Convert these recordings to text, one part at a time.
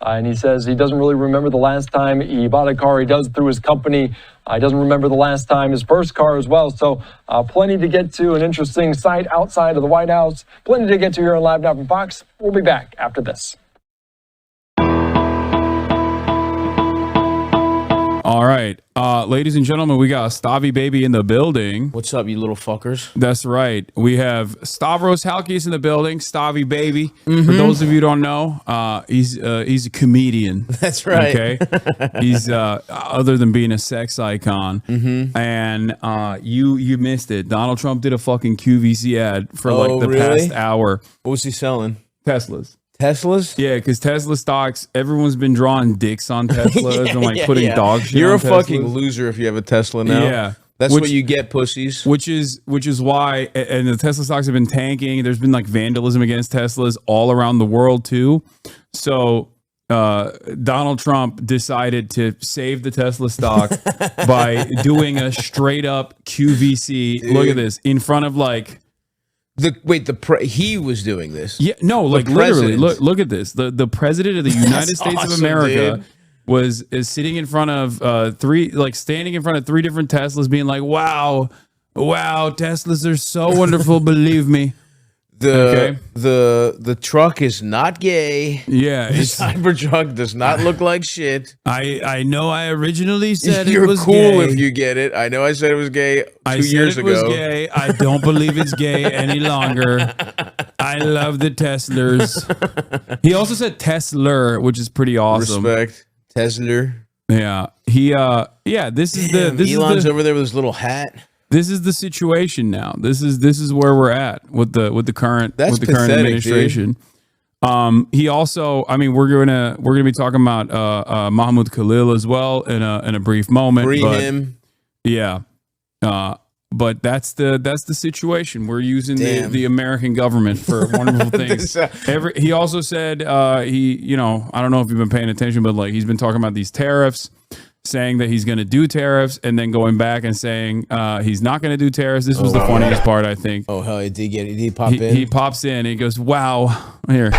And he says he doesn't really remember the last time he bought a car. He does through his company. He doesn't remember the last time his first car as well. So plenty to get to, an interesting sight outside of the White House. Plenty to get to here on Live Now from Fox. We'll be back after this. All right, ladies and gentlemen, we got Stavvy baby in the building. What's up, you little fuckers? That's right. We have Stavros Halkias in the building. Stavvy baby. For those of you who don't know, he's a comedian. That's right. Okay, he's other than being a sex icon, and you missed it. Donald Trump did a fucking QVC ad for like the past hour. What was he selling? Teslas. Teslas? Yeah, because Tesla stocks, everyone's been drawing dicks on Teslas and like putting dog shit You're on a fucking Teslas. loser if you have a Tesla now. Yeah. That's what you get, pussies. Which is why, and the Tesla stocks have been tanking. There's been like vandalism against Teslas all around the world too. So Donald Trump decided to save the Tesla stock by doing a straight up QVC. Dude. Look at this in front of like. He was doing this. Yeah, no, like literally. Look at this. The president of the United States of America is sitting in front of standing in front of three different Teslas, being like, "Wow, Teslas are so wonderful. Believe me." The truck is not gay. Yeah, the Cybertruck does not look like shit. I know. I originally said You're it was cool gay. if you get it. I know. I said it was gay 2 years ago. Was gay. I don't believe it's gay any longer. I love the Teslers. He also said Tesla, which is pretty awesome. Respect, Tesla. Yeah. This is Elon's over there with his little hat. This is the situation now. This is where we're at with the current pathetic, administration. Dude. He also, I mean, we're gonna be talking about Mahmoud Khalil as well in a brief moment. Free him. Yeah. But that's the situation. We're using the American government for wonderful things. He also said I don't know if you've been paying attention, but like he's been talking about these tariffs, saying that he's going to do tariffs, and then going back and saying he's not going to do tariffs. This was the funniest part, I think. Oh hell, did he pop in? He pops in and he goes, "Wow, here."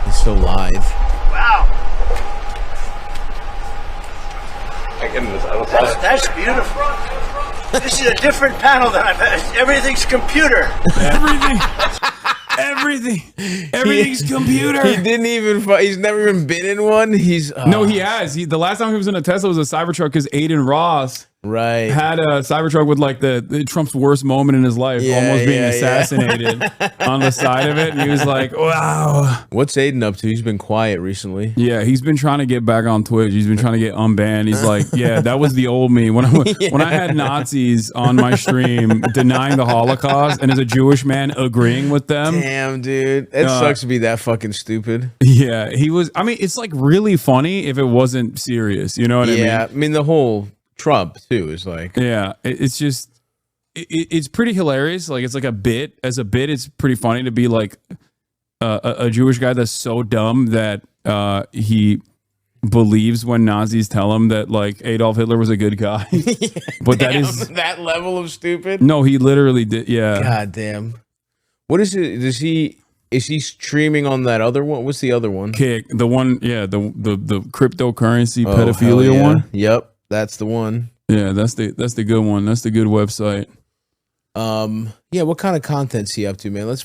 He's so live. Wow. That's beautiful. This is a different panel than I've had. Everything's computer. Everything's computer. He didn't even. He's never even been in one. No, he has. The last time he was in a Tesla was a Cybertruck because Aiden Ross had a Cybertruck with like the Trump's worst moment in his life, almost being assassinated on the side of it, and he was like, "Wow." What's Aiden up to? He's been quiet recently. Yeah, he's been trying to get back on Twitch. He's been trying to get unbanned. He's like, "Yeah, that was the old me when I had Nazis on my stream denying the Holocaust, and as a Jewish man agreeing with them." Damn, dude, it sucks to be that fucking stupid. Yeah, he was. I mean, it's like really funny if it wasn't serious. You know what I mean? Yeah, I mean the whole Trump too is like, yeah, it's just it's pretty hilarious. Like it's like a bit. As a bit, it's pretty funny to be like a Jewish guy that's so dumb that he believes when Nazis tell him that like Adolf Hitler was a good guy. But damn, that is that level of stupid. No, he literally did. Yeah. God damn. What is it? Is he streaming on that other one? What's the other one? Kick, the one, yeah, the cryptocurrency pedophilia one. Yep. That's the one. Yeah, that's the good one. That's the good website. Yeah, what kind of content's he up to, man? Let's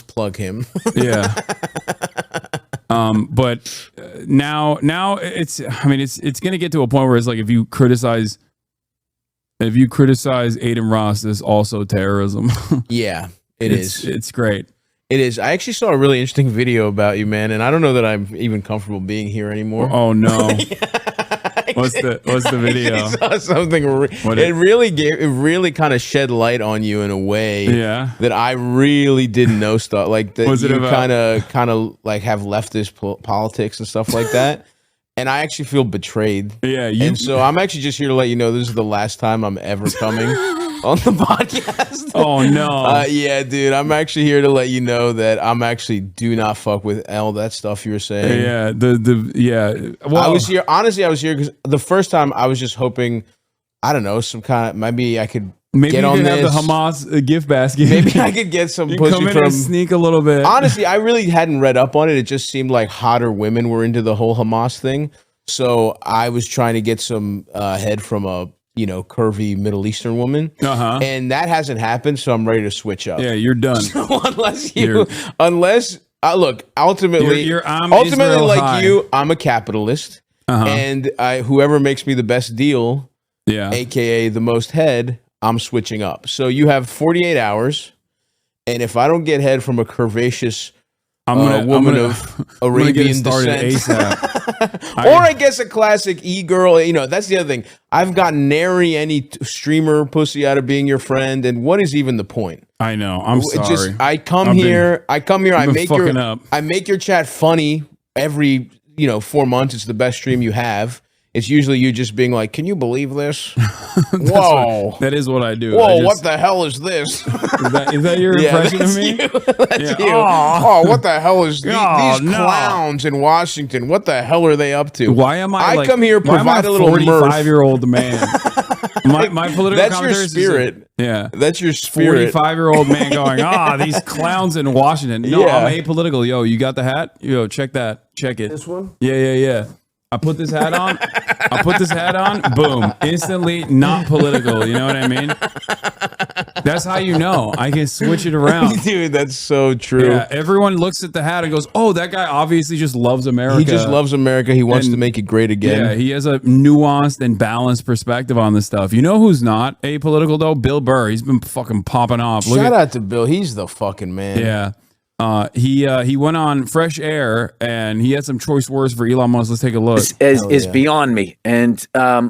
plug him. Yeah. But now it's gonna get to a point where it's like if you criticize Aiden Ross, there's also terrorism. Yeah, it's great. It is. I actually saw a really interesting video about you, man, and I don't know that I'm even comfortable being here anymore. Oh no. What's the video? I saw something. It really kind of shed light on you in a way. Yeah. That I really didn't know stuff like that. Was it you kind of like have leftist politics and stuff like that. And I actually feel betrayed. Yeah. And so I'm actually just here to let you know this is the last time I'm ever coming on the podcast. Oh no. Yeah, dude. I'm actually here to let you know that I'm actually do not fuck with all that stuff you were saying. Yeah. Well, I was here. Honestly, I was here because the first time I was just hoping, I don't know, some kind of maybe I could Maybe get you on could have the this. Hamas gift basket. Maybe I could get some You pussy come in from. and sneak a little bit. Honestly, I really hadn't read up on it. It just seemed like hotter women were into the whole Hamas thing. So I was trying to get some head from a curvy Middle Eastern woman, and that hasn't happened. So I'm ready to switch up. Yeah, you're done. So unless look, ultimately, You're ultimately, Israel like high. you, I'm a capitalist, and whoever makes me the best deal, aka the most head, I'm switching up. So you have 48 hours, and if I don't get head from a curvaceous woman of Arabian descent, ASAP. or I guess a classic e-girl, that's the other thing. I've gotten nary any streamer pussy out of being your friend, and what is even the point? I know. I'm sorry. I come here. I make your chat funny every 4 months. It's the best stream you have. It's usually you just being like, "Can you believe this? Whoa, that is what I do. Whoa, what the hell is this? Is that your impression of me? That's you. Oh, what the hell is these clowns in Washington? What the hell are they up to? Why am I? Come here, provide a little 45-year-old man. My political. That's your spirit. That's your spirit. 45-year-old man going, these clowns in Washington. No, I'm apolitical. Yo, you got the hat? Yo, check that. Check it. This one? Yeah. I put this hat on. Boom. Instantly not political. You know what I mean? That's how you know. I can switch it around. Dude, that's so true. Yeah, everyone looks at the hat and goes, oh, that guy obviously just loves America. He just loves America. He wants to make it great again. Yeah, he has a nuanced and balanced perspective on this stuff. You know who's not apolitical, though? Bill Burr. He's been fucking popping off. Shout out to Bill. He's the fucking man. Yeah. He went on Fresh Air and he had some choice words for Elon Musk. Let's take a look. Is beyond me. And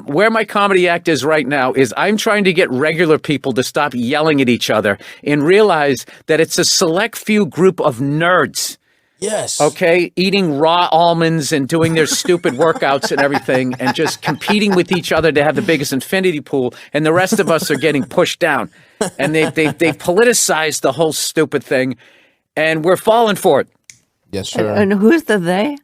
where my comedy act is right now is I'm trying to get regular people to stop yelling at each other and realize that it's a select few group of nerds. Yes. Okay. Eating raw almonds and doing their stupid workouts and everything and just competing with each other to have the biggest infinity pool. And the rest of us are getting pushed down. And they've politicized the whole stupid thing. And we're falling for it. Yes, sir. And who's the they?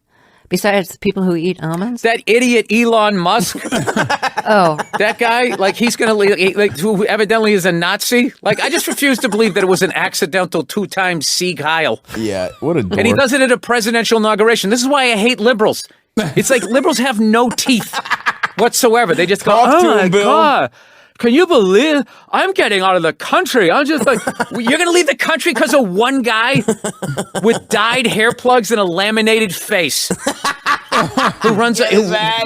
Besides people who eat almonds? That idiot Elon Musk. Oh. That guy, like, he's going to, who evidently is a Nazi. Like, I just refuse to believe that it was an accidental 2-time Sieg Heil. Yeah, what a dork. And he does it at a presidential inauguration. This is why I hate liberals. It's like liberals have no teeth whatsoever. They just go, Talk to oh, him, my Bill. God. Can you believe I'm getting out of the country? I'm just like, you're going to leave the country because of one guy with dyed hair plugs and a laminated face who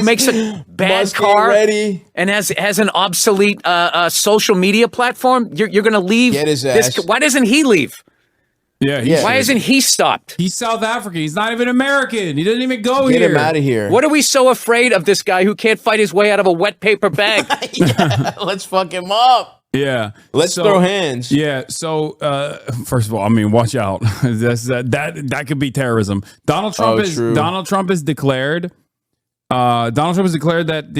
makes a bad car and has an obsolete social media platform? You're going to leave? Get his ass. Why doesn't he leave? Yeah. Why isn't he stopped? He's South African. He's not even American. He doesn't even go here. Get him out of here. What are we so afraid of this guy who can't fight his way out of a wet paper bag? Let's fuck him up. Yeah. Let's throw hands. Yeah. So, first of all, I mean, watch out. That could be terrorism. Donald Trump has declared that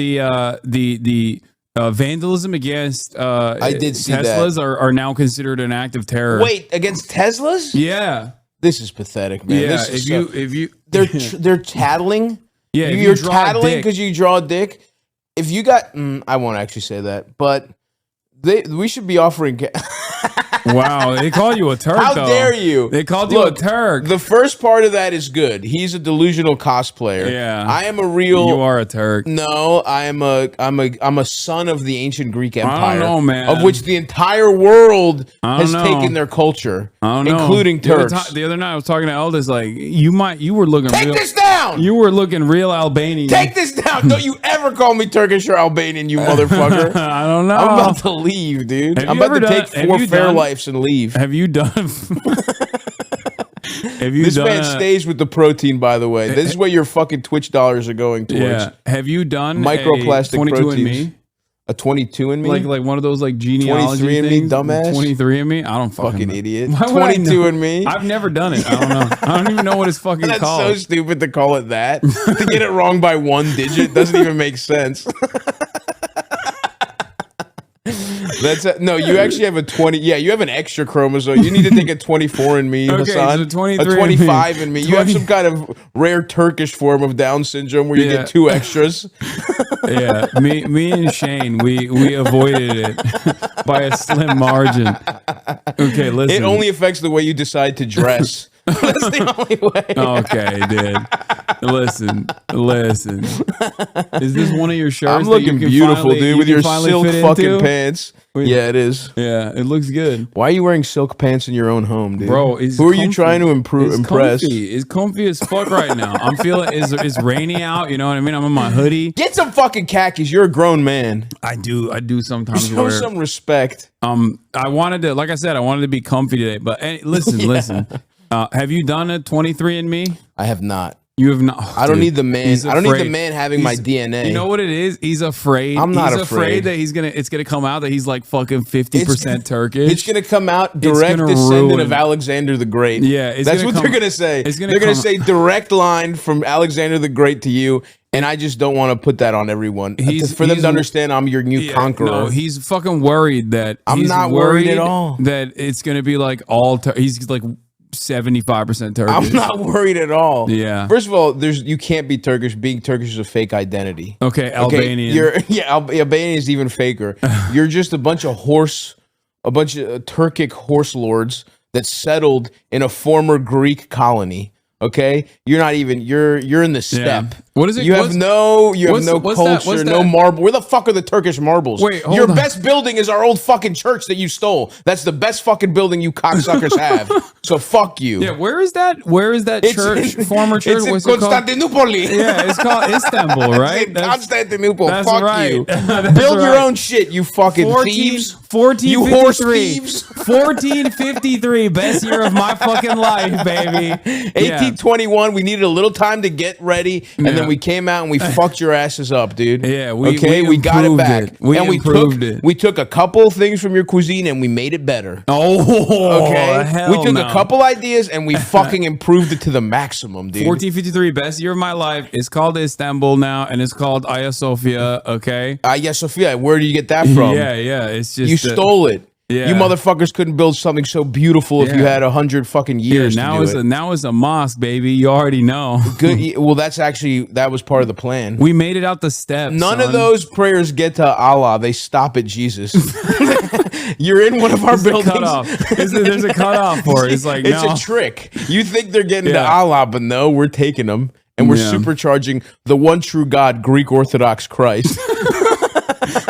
the vandalism against I did see Teslas that. are now considered an act of terror. Wait, against Teslas? Yeah. This is pathetic, man. Yeah. This is If you they're tattling. Yeah. You're tattling because you draw a dick. If you got, I won't actually say that, but we should be offering. Wow, they call you a Turk. How though. dare you? They called you a Turk. The first part of that is good. He's a delusional cosplayer. Yeah, I am a real. You are a Turk. No, I'm a son of the ancient Greek Empire. I don't know, man. Of which the entire world has taken their culture, including Turks. The other night, I was talking to Eldest. Like you were looking. Take this down. You were looking real Albanian. Take this down. Don't you ever call me Turkish or Albanian, you motherfucker. I don't know. I'm about to leave, dude. I'm about to take 4 Fairlifes and leave. Have you done? This man stays with the protein, by the way. This is what your fucking Twitch dollars are going towards. Yeah. Have you done microplastic 22 proteins? And me? A 22andMe? Like one of those like genealogy 23andMe, things? dumbass? 23andMe? I don't fucking know. idiot. Why would 22andMe? I've never done it. I don't know. I don't even know what it's fucking That's called. so stupid to call it that. To get it wrong by 1 digit doesn't even make sense. No, you actually have a 20. Yeah, you have an extra chromosome. You need to take a 24 in me, Okay, Hasan. so 23 a 25 in me. You have some kind of rare Turkish form of Down syndrome where you get 2 extras. Yeah, me and Shane, we avoided it by a slim margin. Okay, listen. It only affects the way you decide to dress. That's the only way. Okay, dude. Listen. Is this one of your shirts? I'm looking beautiful, dude, with your silk fucking pants. Wait. Yeah, it is. Yeah, it looks good. Why are you wearing silk pants in your own home, dude? Bro, who are you trying to impress? It's comfy as fuck right now. I'm feeling it's rainy out. You know what I mean? I'm in my hoodie. Get some fucking khakis. You're a grown man. I do sometimes Show wear some respect. I wanted to, like I said, I wanted to be comfy today. But listen. Have you done a 23andMe? I have not. You have not. I don't need the man. I don't need the man having my DNA. You know what it is? He's afraid. I'm not afraid that it's gonna come out that he's like fucking 50% Turkish. It's gonna come out direct descendant of Alexander the Great. Yeah, that's what they're gonna say. They're gonna say direct line from Alexander the Great to you. And I just don't want to put that on everyone. For them to understand I'm your new conqueror. No, he's fucking worried that I'm not worried at all. That it's gonna be like he's like 75% Turkish. I'm not worried at all. Yeah. First of all, you can't be Turkish. Being Turkish is a fake identity. Okay, Albanian. Albanian is even faker. You're just a bunch of Turkic horse lords that settled in a former Greek colony. Okay, you're not even. You're in the steppe. What is it? You have no culture, no marble. Where the fuck are the Turkish marbles? Wait, your best building is our old fucking church that you stole. That's the best fucking building you cocksuckers have. So fuck you. Yeah, where is that? Where is that church? Former church? It's in Constantinople. Yeah, it's called Istanbul, right? It's in Constantinople. That's fuck right. you. Build your own shit, you fucking thieves. 1453. You horse thieves. 1453, best year of my fucking life, baby. 1821. We needed a little time to get ready, and then we came out and we fucked your asses up, dude. Yeah, we got it back. We took a couple things from your cuisine and we made it better. Oh, okay. Hell we took no. a couple ideas and we fucking improved it to the maximum, dude. 1453, best year of my life. It's called Istanbul now, and it's called Hagia Sophia. Okay. Hagia Sophia. Where do you get that from? Yeah. It's just you stole it. Yeah. You motherfuckers couldn't build something so beautiful if you had 100 fucking years. Now to do it. Now it's a mosque, baby. You already know. Good. Well, that was part of the plan. We made it out the steps. None of those prayers get to Allah. They stop at Jesus. You're in one of our buildings. There's a cutoff for it. It's like it's a trick. You think they're getting to Allah, but no, we're taking them and we're supercharging the one true God, Greek Orthodox Christ.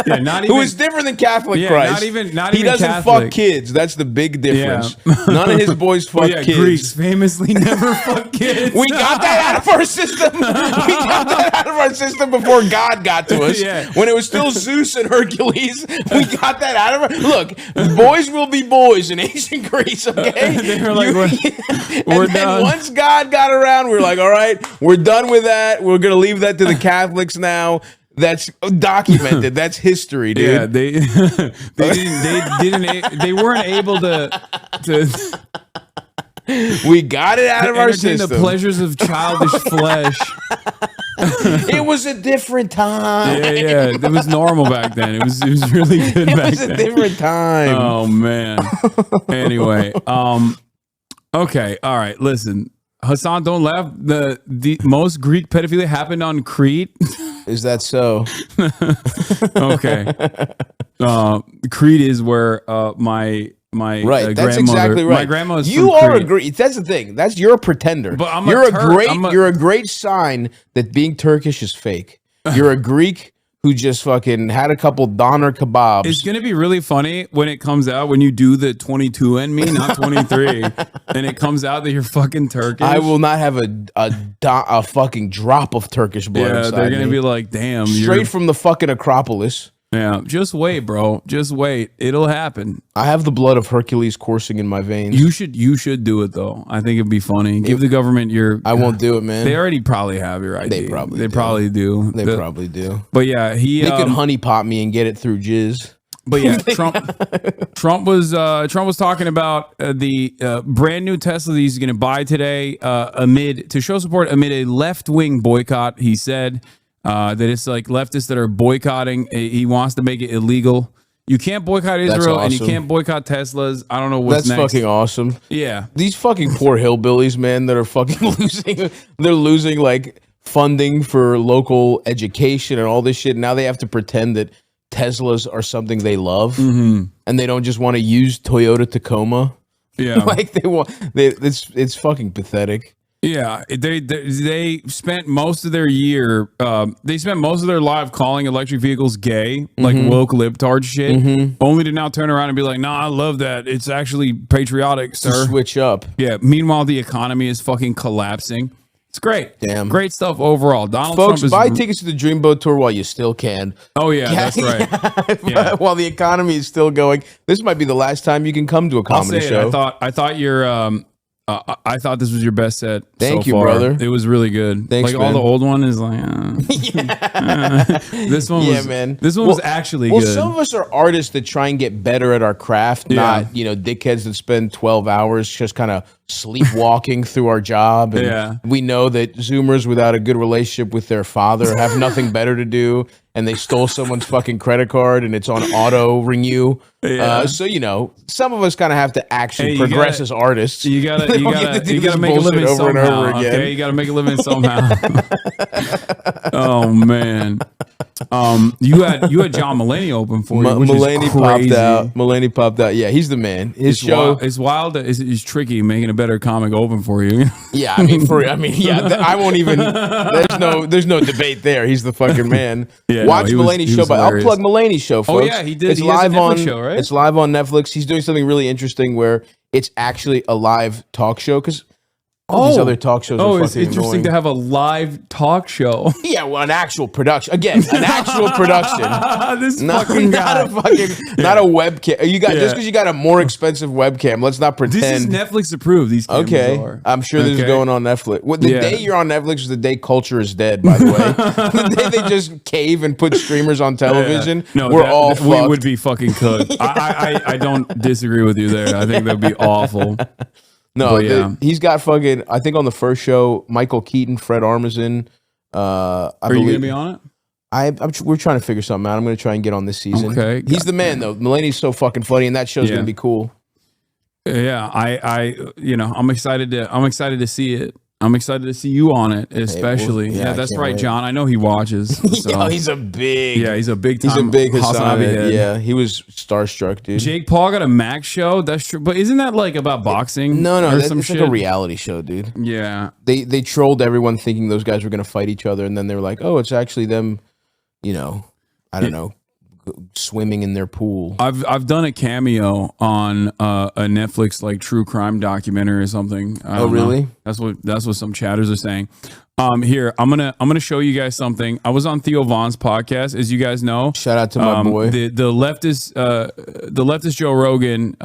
Yeah, not even, who is different than Catholic Christ. Not he even doesn't Catholic. fuck kids. That's the big difference. None of his boys fuck kids. Greeks famously never fuck kids. We got that out of our system. We got that out of our system before God got to us. When it was still Zeus and Hercules, we got that out of our... Look, boys will be boys in ancient Greece, okay? They were like, we're done. Once God got around, we were like, all right, we're done with that. We're going to leave that to the Catholics now. That's documented. That's history, dude. Yeah, they weren't able to. We got it out of our system. The pleasures of childish flesh. It was a different time. Yeah. It was normal back then. It was really good back then. It was a different time. Oh man. Anyway, okay, all right. Listen, Hasan, don't laugh. The most Greek pedophilia happened on Crete. Is that so? Okay. Crete is where my right. That's grandmother, exactly right. My grandma's you from are Crete. a great. That's the thing. You're a pretender. But you're a great sign that being Turkish is fake. You're a Greek who just fucking had a couple doner kebabs. It's going to be really funny when it comes out, when you do the 22andMe, not 23, and it comes out that you're fucking Turkish. I will not have a fucking drop of Turkish blood inside they're going to me. be like, damn. Straight from the fucking Acropolis. Yeah, just wait, bro. Just wait. It'll happen. I have the blood of Hercules coursing in my veins. You should do it though. I think it'd be funny. Give the government your. I won't do it, man. They already probably have your ID. They probably do. They probably do. But yeah, they could honeypot me and get it through jizz. But yeah, Trump was talking about the brand new Tesla that he's going to buy today to show support amid a left-wing boycott. He said that it's like leftists that are boycotting. He wants to make it illegal. You can't boycott Israel and you can't boycott Teslas. I don't know what's next. That's fucking awesome. Yeah. These fucking poor hillbillies, man, that are fucking losing. They're losing like funding for local education and all this shit. Now they have to pretend that Teslas are something they love, and they don't just want to use Toyota Tacoma. Yeah, like they want. It's fucking pathetic. Yeah, they spent most of their year. They spent most of their life calling electric vehicles gay, like woke libtard shit. Only to now turn around and be like, "Nah, I love that. It's actually patriotic, sir." To switch up. Yeah. Meanwhile, the economy is fucking collapsing. It's great. Damn. Great stuff overall. Donald Folks, Trump is... buy tickets to the Dreamboat Tour while you still can. Oh, yeah, that's right. Yeah. While the economy is still going. This might be the last time you can come to a comedy show. I thought your I thought this was your best set. Thank you, far. brother. It was really good. Thanks, like man. all the old one is like, this one was, man. This one was actually good. Well, some of us are artists that try and get better at our craft, not dickheads that spend 12 hours just kind of sleepwalking through our job. And we know that Zoomers without a good relationship with their father have nothing better to do, and they stole someone's fucking credit card and it's on auto renew. So some of us kind of have to actually progress as artists. You gotta make a living over somehow. and over again. Okay, you gotta make a living somehow. Oh man, you had John Mulaney open for you, which Mulaney is crazy. popped out. Mulaney popped out. Yeah, he's the man. His show is wild. It's tricky making a better comic open for you. Yeah, I won't even. There's no debate there. He's the fucking man. Yeah, watch Mulaney's show, but I'll plug Mulaney's show, folks. Oh yeah, he did. It's he live has a on show, right? It's live on Netflix. He's doing something really interesting where it's actually a live talk show because all these other talk shows are fucking it's interesting annoying. to have a live talk show. Yeah, well, an actual production. Again, an actual production. This not a webcam. You got just because you got a more expensive webcam. Let's not pretend. This is Netflix approved. These cameras are. I'm sure this is going on Netflix. Well, the day you're on Netflix is the day culture is dead. By the way, the day they just cave and put streamers on television, we're all fucked. We would be fucking cooked. I don't disagree with you there. I think that'd be awful. No, he's got fucking. I think on the first show, Michael Keaton, Fred Armisen. Are you gonna be on it? We're trying to figure something out. I'm gonna try and get on this season. Okay, he's the man though. Mulaney's so fucking funny, and that show's gonna be cool. Yeah, I'm excited to see it. I'm excited to see you on it, especially. That's right, wait. John. I know he watches. So. Yeah, he's a big time. He's a big HasanAbi head. Yeah, he was starstruck, dude. Jake Paul got a Max show. That's true, but isn't that like about boxing? No, or it's some like shit? a reality show, dude. Yeah, they trolled everyone thinking those guys were gonna fight each other, and then they were like, "Oh, it's actually them." I don't know. Swimming in their pool. I've done a cameo on a Netflix like true crime documentary or something. I don't really? know. That's what some chatters are saying. Here I'm gonna show you guys something. I was on Theo Von's podcast, as you guys know. Shout out to my boy. The leftist Joe Rogan,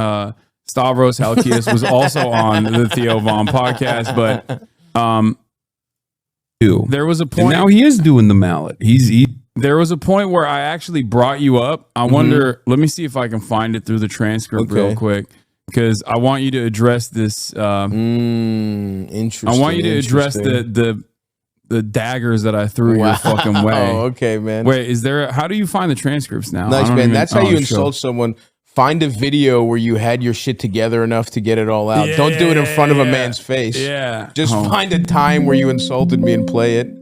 Stavros Halkias was also on the Theo Von podcast, but there was a point. And now he is doing the mallet. There was a point where I actually brought you up. I wonder, let me see if I can find it through the transcript real quick, because I want you to address this. Interesting. I want you to address the daggers that I threw your fucking way. Oh, okay, man. Wait, how do you find the transcripts now? Nice, man. That's how you insult someone. Find a video where you had your shit together enough to get it all out. Don't do it in front of a man's face. Yeah. Just find a time where you insulted me and play it.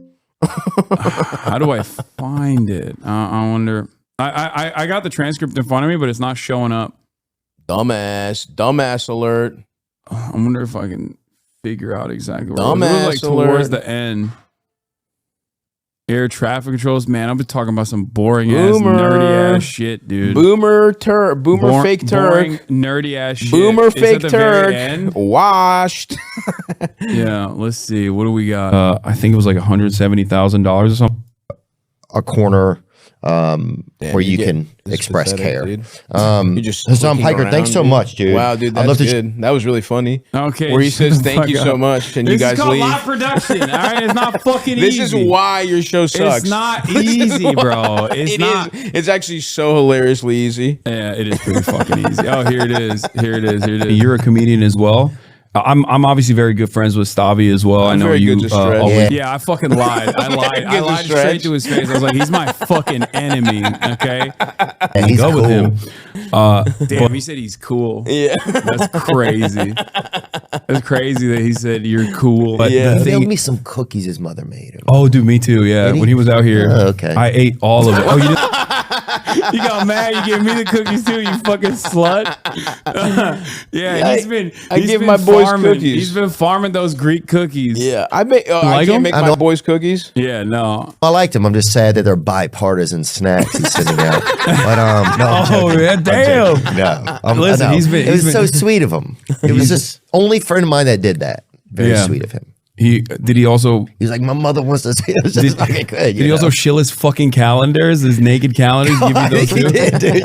How do I find it? I wonder. I got the transcript in front of me, but it's not showing up. Dumbass alert. I wonder if I can figure out exactly where Dumbass it was. Like alert. towards the end. Air traffic controls, man. I've been talking about some boring ass, nerdy ass shit, dude. Boomer fake turd. Nerdy ass shit. Boomer It's fake at the very turd. end. Washed. Yeah, let's see. What do we got? I think it was like $170,000 or something. A corner where you can express care. Hasan Piker, thanks so much, dude. Wow, dude, that's good. That was really funny. Okay. Where he says, thank you so much. Can you guys leave? This is called live production, all right? It's not fucking This easy. is why your show sucks. It's not easy, bro. It's not. It's actually so hilariously easy. Yeah, it is pretty fucking easy. Oh, here it is. Here it is. You're a comedian as well. I'm obviously very good friends with Stavvy as well. I know you. Yeah, I fucking lied. I lied straight to his face. I was like, he's my fucking enemy. Okay, and he's go cool. with him. Damn, he said he's cool. Yeah, that's crazy. That's crazy that he said you're cool. But he mailed me some cookies his mother made him. Oh, dude, me too. Yeah, when he was out here, I ate all of it. Oh, you didn't? You got mad. You gave me the cookies too. You fucking slut. He's been. I give my boys cookies. He's been farming those Greek cookies. Yeah, I can't make my boys cookies. Yeah, no. I liked them. I'm just sad that they're bipartisan snacks he's sending out. But no. Damn. No, listen, it was so sweet of him. It was just only friend of mine that did that. Very sweet of him. He also. He's like, my mother wants to say. Did he also shill his fucking calendars, his naked calendars? Give you those too?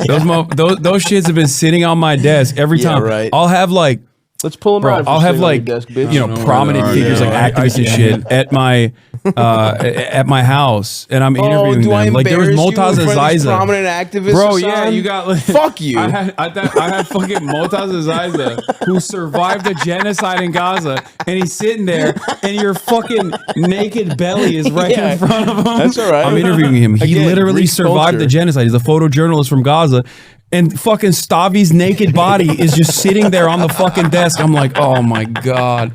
Those shits have been sitting on my desk every time. Right. I'll have like. Let's pull them out. I'll have like desk, prominent figures like activists and shit at my house, and I'm interviewing them. Like there was Motaz Aziza, prominent activist. Bro, yeah, you got like, fuck you. I had fucking Motaz Aziza who survived a genocide in Gaza, and he's sitting there, and your fucking naked belly is right in front of him. That's all right. I'm interviewing him. He literally survived the genocide. He's a photojournalist from Gaza. And fucking Stavvy's naked body is just sitting there on the fucking desk. I'm like, oh my God.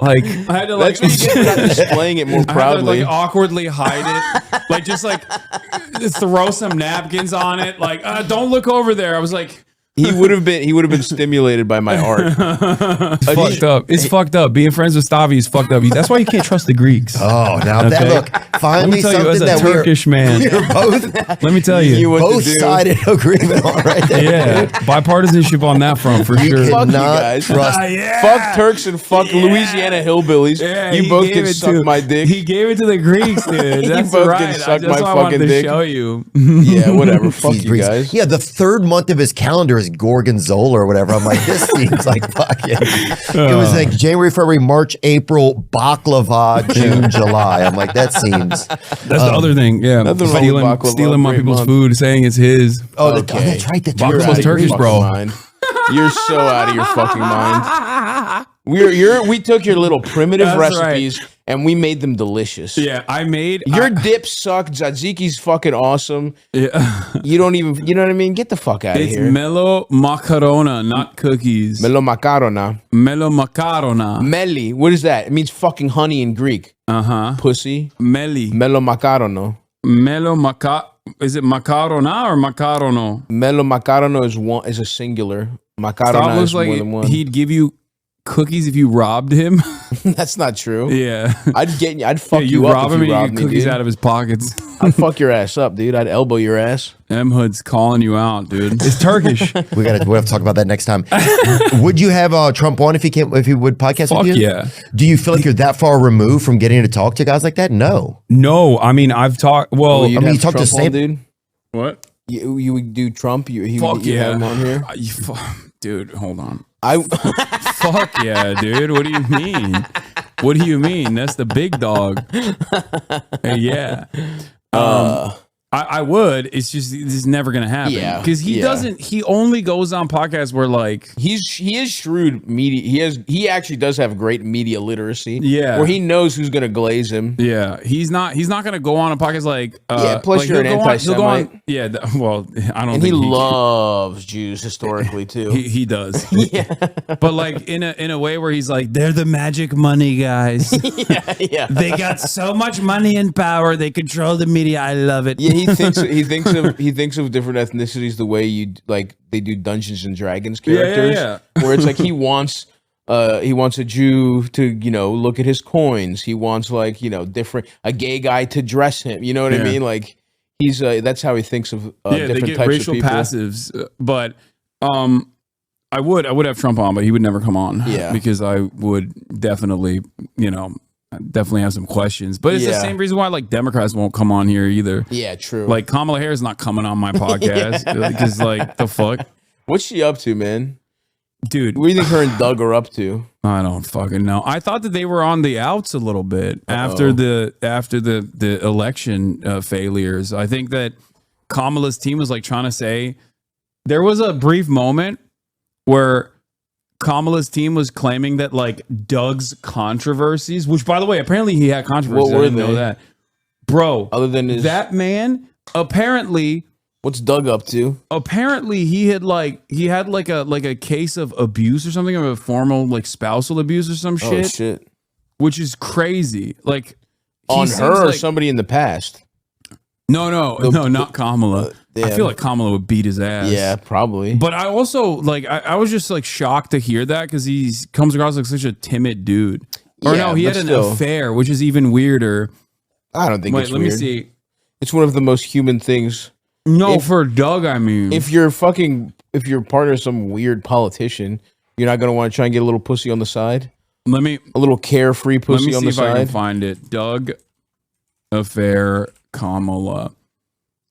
Like, I had to like. That's what you get about displaying it more proudly. I had to like awkwardly hide it. Like, just like throw some napkins on it. Like, don't look over there. I was like. He would have been stimulated by my art. Fucked up. It's fucked up. Being friends with Stavvy is fucked up. That's why you can't trust the Greeks. Oh, now that look, finally something you, as a Turkish man. We're both. Let me tell you, both sided agreement on right there. Yeah, bipartisanship on that front for sure. Fuck you guys. Fuck Turks and fuck Louisiana hillbillies. Yeah, you both can suck my dick. He gave it to the Greeks, dude. That's both right. can suck That's my why fucking I wanted dick. to show you. Yeah, whatever. Fuck you guys. Yeah, the third month of his calendar is Gorgonzola or whatever. I'm like, this seems like fucking. It was like January, February, March, April, baklava, June, July. I'm like, that seems. That's the other thing. Yeah, stealing my people's food, saying it's his. Oh, that's right. The baklava's Turkish, bro. You're so out of your fucking mind. We took your little primitive recipes and we made them delicious. Yeah, I made your dips suck. Tzatziki's fucking awesome. Yeah, you don't even. You know what I mean? Get the fuck out of here. It's mello macarona, not cookies. Mello macarona. Mello macarona. Meli. What is that? It means fucking honey in Greek. Pussy. Meli. Mello macarono. Mello maca. Is it macarona or macarono? Mello macarono is a singular. Macarona is more than one. He'd give you cookies if you robbed him. That's not true. Yeah, I'd fuck you up rob if him you robbed and me, cookies dude. out of his pockets. I'd fuck your ass up, dude. I'd elbow your ass. Hood's calling you out, dude. It's Turkish. We'll have to talk about that next time. Would you have Trump on if he would podcast with you? Yeah. Do you feel like you're that far removed from getting to talk to guys like that? No. I mean, I've talked. Well, you talked to Sam, dude. What? You would do Trump? You have him on here? Dude, hold on. Fuck yeah, dude. What do you mean? What do you mean? That's the big dog. Yeah. I would. It's just it's never gonna happen. Yeah, because he doesn't. He only goes on podcasts where like he is shrewd media. He actually does have great media literacy. Yeah, where he knows who's gonna glaze him. Yeah, he's not gonna go on a podcast like. Plus like you're an anti-Semite. Well, I don't. And think he loves Jews historically too. He does. Yeah, but like in a way where he's like, they're the magic money guys. Yeah. They got so much money and power. They control the media. I love it. Yeah. He thinks of different ethnicities the way they do Dungeons and Dragons characters, where it's like he wants a Jew to look at his coins. He wants a gay guy to dress him. You know what I mean? Like he's that's how he thinks of different types racial of people. passives. But I would have Trump on, but he would never come on. Yeah, because I would definitely definitely have some questions, but it's the same reason why like Democrats won't come on here either. Yeah, true. Like Kamala Harris not coming on my podcast because like the fuck. What's she up to, man? Dude, what do you think her and Doug are up to? I don't fucking know. I thought that they were on the outs a little bit after the election failures. I think that Kamala's team was like trying to say there was a brief moment where Kamala's team was claiming that like Doug's controversies, which by the way, apparently he had controversies. I didn't know that. Bro, other than that man, apparently, what's Doug up to? Apparently he had like a case of abuse or something, of a formal like spousal abuse or some shit. Oh shit. Which is crazy. Like on her or somebody in the past. No, not Kamala. I feel like Kamala would beat his ass. Yeah, probably. But I also like I was just like shocked to hear that because he comes across like such a timid dude. Or no, he had an affair, which is even weirder. I don't think it's weird. Let me see. It's one of the most human things. No, for Doug, I mean. If your partner is some weird politician, you're not gonna want to try and get a little pussy on the side? A little carefree pussy on the side. Let me see if I can find it. Doug affair Kamala.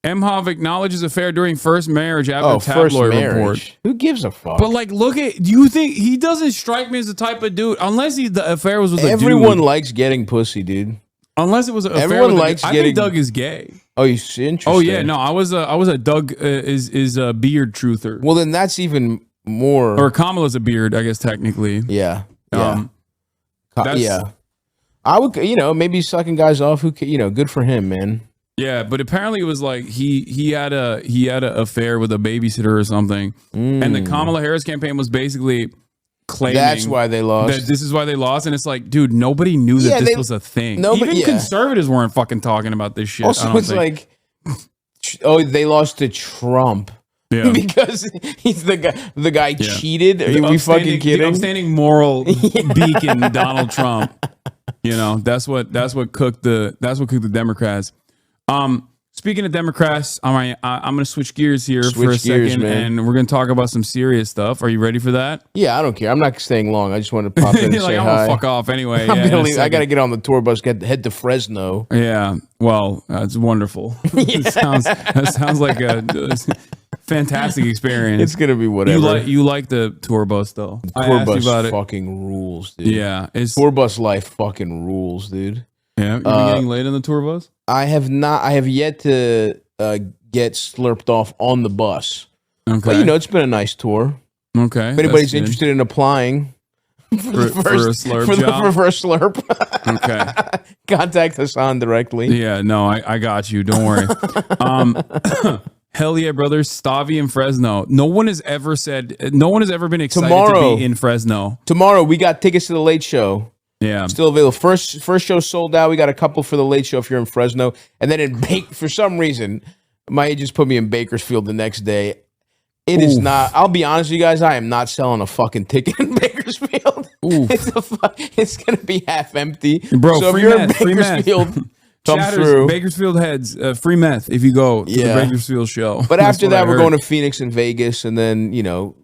Emhoff acknowledges affair during first marriage after tabloid report. Who gives a fuck? But like, do you think he doesn't strike me as the type of dude? Unless the affair was with a dude. Everyone likes getting pussy, dude. Unless it was an affair. Everyone likes I think Doug is gay. Oh, you interesting? Oh yeah, no, I was a Doug is a beard truther. Well, then that's even more. Or Kamala's a beard, I guess technically. Yeah. Yeah. I would, maybe sucking guys off. Good for him, man. Yeah, but apparently it was like he had a affair with a babysitter or something, and the Kamala Harris campaign was basically claiming that's why they lost. That this is why they lost, and it's like, dude, nobody knew that this was a thing. Even conservatives weren't fucking talking about this shit. Also, it's like, they lost to Trump. Yeah. Because he's the guy cheated. Are we fucking kidding? The upstanding moral beacon, Donald Trump. That's what cooked the Democrats. Speaking of Democrats, I'm gonna switch gears here for a second, and we're gonna talk about some serious stuff. Are you ready for that? Yeah, I don't care. I'm not staying long. I just want to pop in and say I'm hi. Gonna fuck off anyway. I gotta get on the tour bus, head to Fresno. Yeah, well, it's wonderful. That sounds like a fantastic experience. It's gonna be whatever. You like the tour bus though? The tour bus fucking rules, dude. Yeah, tour bus life fucking rules, dude. Yeah, you been getting laid on the tour bus? I have not. I have yet to get slurped off on the bus. Okay, but it's been a nice tour. Okay, if anybody's interested in applying for a first slurp, okay, contact Hasan directly. Yeah, no, I got you. Don't worry. Hell yeah, brothers! Stavvy in Fresno. No one has ever been excited to be in Fresno. Tomorrow we got tickets to the late show. Yeah, still available. First show sold out. We got a couple for the late show if you're in Fresno, and then for some reason, my agents put me in Bakersfield the next day. It is not. I'll be honest with you guys. I am not selling a fucking ticket in Bakersfield. It's gonna be half empty, bro. So free if you're meth, in Bakersfield, come through. Bakersfield heads, free meth if you go to the Bakersfield show. But after that, we're going to Phoenix and Vegas, and then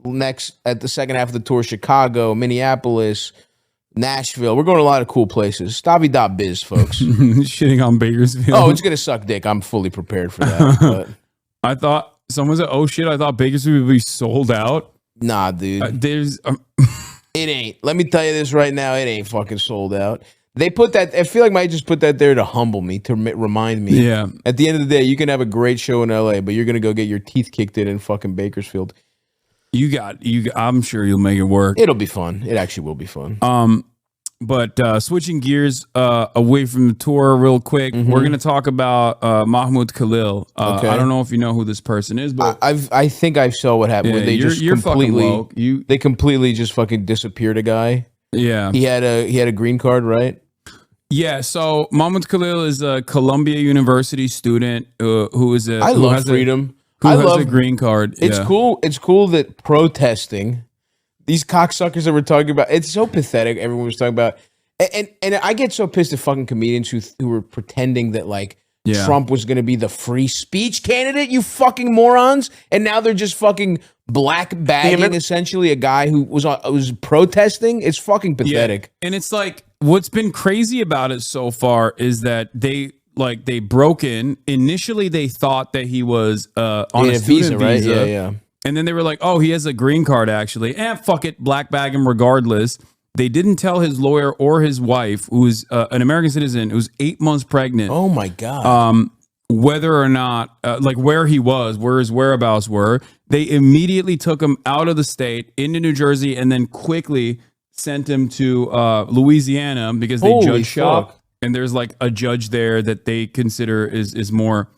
next at the second half of the tour, Chicago, Minneapolis, Nashville. We're going to a lot of cool places. Stavvy.biz, folks. Shitting on Bakersfield. Oh, it's going to suck dick. I'm fully prepared for that. But. I thought someone said, oh shit, I thought Bakersfield would be sold out. Nah, dude. It ain't. Let me tell you this right now. It ain't fucking sold out. They put that, I feel like Mike just put that there to humble me, to remind me. Yeah. At the end of the day, you can have a great show in LA, but you're going to go get your teeth kicked in fucking Bakersfield. I'm sure you'll make it work. It'll be fun. It actually will be fun. But switching gears away from the tour real quick, we're going to talk about Mahmoud Khalil. Okay. I don't know if you know who this person is, but I think I saw what happened. Yeah, They just completely they completely just fucking disappeared a guy. Yeah. He had a green card, right? Yeah, so Mahmoud Khalil is a Columbia University student who has freedom. Who has a green card. It's cool. It's cool that protesting, these cocksuckers that we're talking about, it's so pathetic. Everyone was talking about, and I get so pissed at fucking comedians who were pretending that Trump was going to be the free speech candidate. You fucking morons! And now they're just fucking black bagging essentially a guy who was protesting. It's fucking pathetic. Yeah. And it's like what's been crazy about it so far is that they broke in. Initially, they thought that he was on a student visa, right? Yeah. And then they were like, oh, he has a green card, actually. Fuck it, black bag him regardless. They didn't tell his lawyer or his wife, who was an American citizen, who was 8 months pregnant. Oh, my God. whether or not, like where he was, where his whereabouts were. They immediately took him out of the state into New Jersey and then quickly sent him to Louisiana because they judge shop. And there's like a judge there that they consider is more,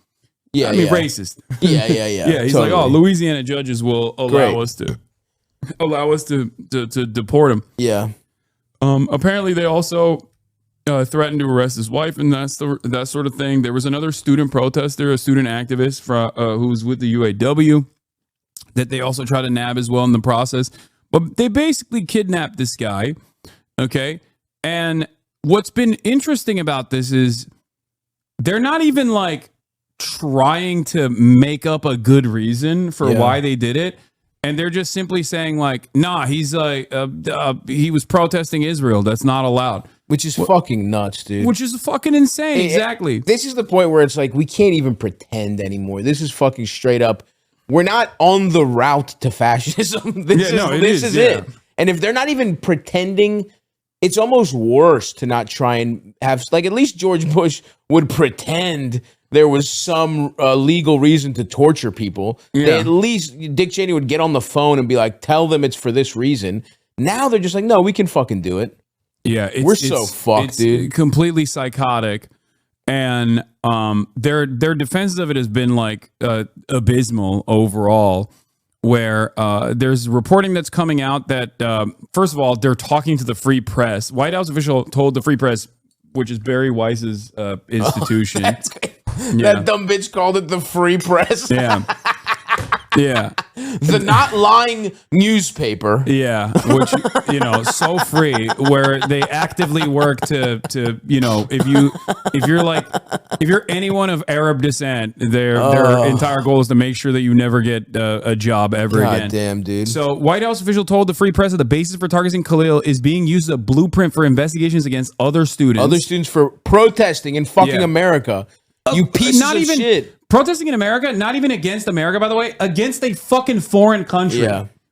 racist. Yeah. Yeah, he's like, oh, Louisiana judges will allow us to deport him. Yeah. Apparently, they also threatened to arrest his wife and that sort of thing. There was another student protester, a student activist who was with the UAW that they also tried to nab as well in the process. But they basically kidnapped this guy, okay? And what's been interesting about this is they're not even like trying to make up a good reason for why they did it. And they're just simply saying like, nah, he's like, he was protesting Israel. That's not allowed. Which is fucking nuts, dude. Which is fucking insane. Exactly. This is the point where it's like, we can't even pretend anymore. This is fucking straight up. We're not on the route to fascism. This is it. And if they're not even pretending, it's almost worse to not try and have, like, at least George Bush would pretend there was some legal reason to torture people. At least Dick Cheney would get on the phone and be like, tell them it's for this reason. Now they're just like, no, we can fucking do it. Yeah. We're so fucked, dude. Completely psychotic. And their defense of it has been like abysmal overall, where there's reporting that's coming out that, first of all, they're talking to the Free Press. White House official told the Free Press, which is Barry Weiss's institution. That dumb bitch called it the Free Press. Yeah. Yeah. The not lying newspaper. Yeah. Which, so free, where they actively work to if you're anyone of Arab descent, their entire goal is to make sure that you never get a job ever again. God damn, dude. So White House official told the Free Press that the basis for targeting Khalil is being used as a blueprint for investigations against other students. Other students for protesting in fucking America. You pieces of shit. Protesting in America, not even against America, by the way, against a fucking foreign country,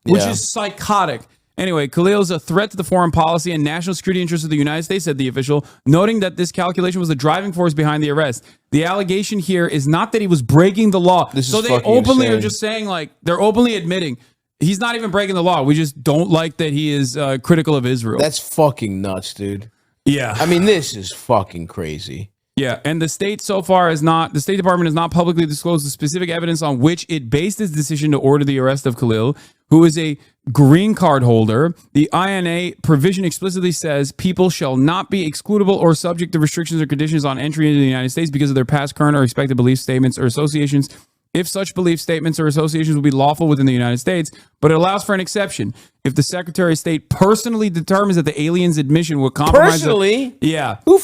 which is psychotic. Anyway, Khalil is a threat to the foreign policy and national security interests of the United States, said the official, noting that this calculation was the driving force behind the arrest. The allegation here is not that he was breaking the law. So they openly are just saying, like, they're openly admitting he's not even breaking the law. We just don't like that he is critical of Israel. That's fucking nuts, dude. Yeah. I mean, this is fucking crazy. Yeah, and the state so far the State Department has not publicly disclosed the specific evidence on which it based its decision to order the arrest of Khalil, who is a green card holder. The INA provision explicitly says people shall not be excludable or subject to restrictions or conditions on entry into the United States because of their past, current, or expected beliefs, statements, or associations. If such belief statements or associations will be lawful within the United States, but it allows for an exception. If the Secretary of State personally determines that the alien's admission will compromise... Personally? Yeah. Who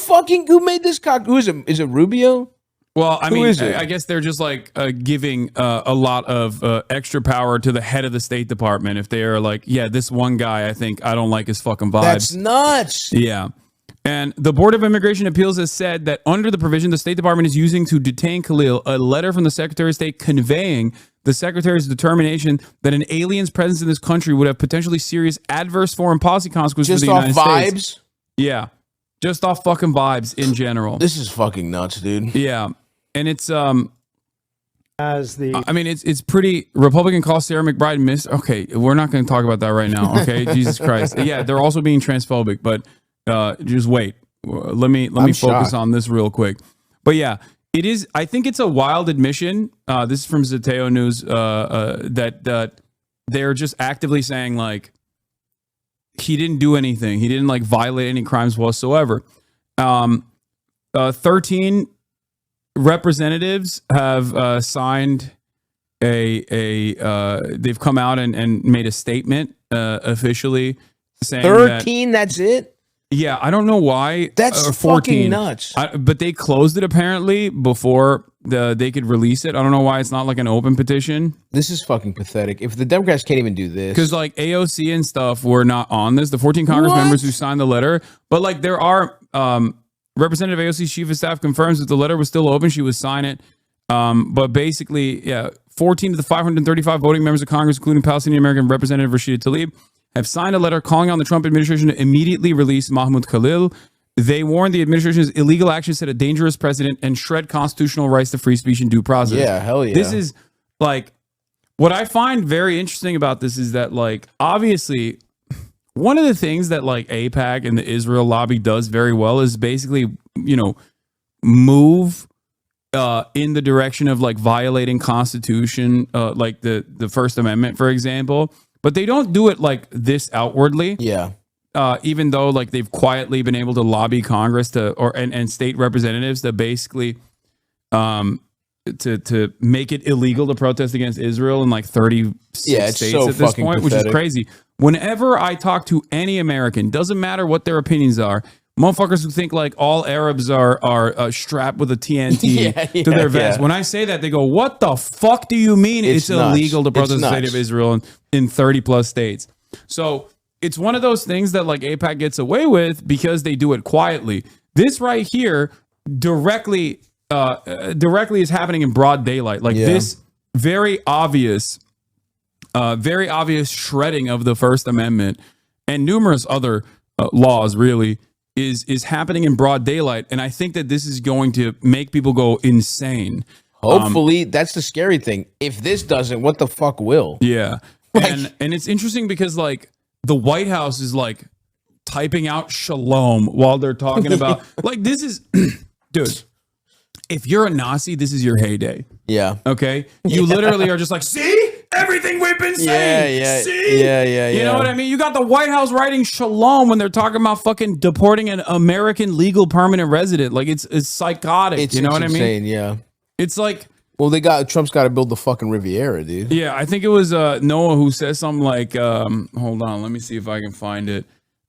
made this cock? Who is it? Is it Rubio? Well, I mean, I guess they're just like giving a lot of extra power to the head of the State Department. If they are like, yeah, this one guy, I don't like his fucking vibes. That's nuts. Yeah. And the Board of Immigration Appeals has said that under the provision the State Department is using to detain Khalil, a letter from the Secretary of State conveying the Secretary's determination that an alien's presence in this country would have potentially serious adverse foreign policy consequences for the United States. Just off vibes? Yeah. Just off fucking vibes in general. This is fucking nuts, dude. Yeah. And it's it's pretty. Republican calls Sarah McBride miss. Okay, we're not going to talk about that right now. Okay, Jesus Christ. Yeah, they're also being transphobic, but just wait. Let me focus on this real quick. But yeah, it is. I think it's a wild admission. This is from Theo News. That they're just actively saying like he didn't do anything. He didn't like violate any crimes whatsoever. 13 representatives have signed they've come out and made a statement officially saying 13. That's it. Yeah, I don't know why. That's 14. Fucking nuts. But they closed it apparently before they could release it. I don't know why it's not like an open petition. This is fucking pathetic. If the Democrats can't even do this. Because like AOC and stuff were not on this. The 14 Congress members who signed the letter. But like there are... Representative AOC's chief of staff confirms that the letter was still open. She would sign it. But basically, 14 of the 535 voting members of Congress, including Palestinian American Representative Rashida Tlaib, have signed a letter calling on the Trump administration to immediately release Mahmoud Khalil. They warned the administration's illegal actions set a dangerous precedent and shred constitutional rights to free speech and due process. Yeah, hell yeah. This is like what I find very interesting about this is that like obviously one of the things that like AIPAC and the Israel lobby does very well is basically, you know, move in the direction of like violating Constitution, like the First Amendment, for example. But they don't do it like this outwardly. Yeah. Even though like they've quietly been able to lobby Congress to and state representatives to basically to make it illegal to protest against Israel in like 36 states so at this point, pathetic. which is crazy. Whenever I talk to any American, doesn't matter what their opinions are, motherfuckers who think like all Arabs are strapped with a TNT to their vest. When I say that, they go, "What the fuck do you mean it's illegal to protest the state of Israel in 30 plus states?" So it's one of those things that like AIPAC gets away with because they do it quietly. This right here directly is happening in broad daylight. Like this very obvious shredding of the First Amendment and numerous other laws really is happening in broad daylight. And I think that this is going to make people go insane. Hopefully, that's the scary thing. If this doesn't, what the fuck will? Yeah. And it's interesting because like the White House is like typing out shalom while they're talking about like this is dude, if you're a Nazi, this is your heyday. Yeah. Okay. You literally are just like, see everything we've been saying. See? You know what I mean? You got the White House writing shalom when they're talking about fucking deporting an American legal permanent resident. Like it's psychotic. You know what insane, I mean? Yeah. It's like, well, Trump's got to build the fucking Riviera, dude. yeah, I think it was Noah who said something like, hold on, let me see if I can find it.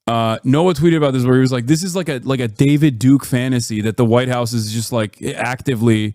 Noah tweeted about this where he was like, this is like a David Duke fantasy that the White House is just like actively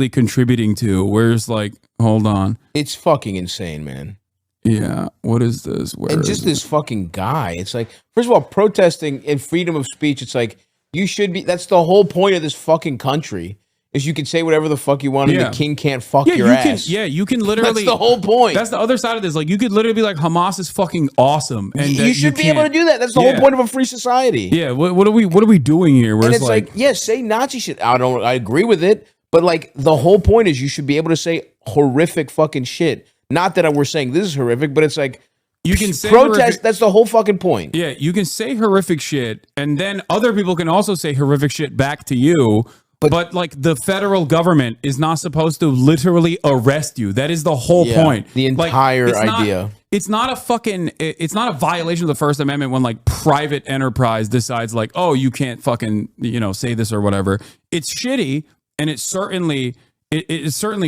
contributing to. Whereas like, hold on. It's fucking insane, man. Yeah. What is this? Where and just this fucking guy. It's like, first of all, protesting and freedom of speech. It's like, you should be, that's the whole point of this fucking country. Is you can say whatever the fuck you want and the king can't fuck your ass. You can literally. That's the whole point. That's the other side of this. Like, you could literally be like, Hamas is fucking awesome. And you should be able to do that. That's the whole point of a free society. Yeah. What are we doing here? Where and it's like, say Nazi shit. I agree with it. But like, the whole point is you should be able to say horrific fucking shit. Not that we're saying this is horrific, but it's like, you can say protest. That's the whole fucking point. Yeah. You can say horrific shit. And then other people can also say horrific shit back to you. But like the federal government is not supposed to literally arrest you. That is the whole point. The entire idea. It's not a violation of the First Amendment when like private enterprise decides like, oh, you can't fucking, say this or whatever. It's shitty. And it certainly